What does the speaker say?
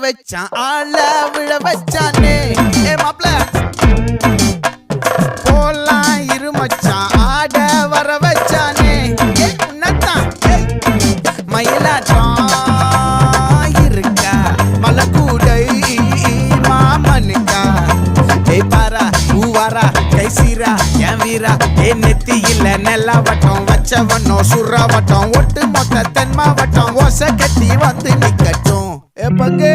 வச்சான் ஆள விழ வச்சானே ஏ மாப்ள போலாம் இருமச்சான் ஆட வர வச்சானே ஏ உன்னதான் மயிலாட்டம் இருக்கா மலக்கூடை மாமனுக்கா ஏ பாரா ஊவாரா கைசீரா என் வீரா ஏ நெத்தி இல்ல நெல்லாவட்டம் வச்சவனும் சுறாவட்டம் ஒட்டு மொத்த தென் மாவட்டம் ஓசை கட்டி வந்து நிக்கட்டும் ஏ பங்கே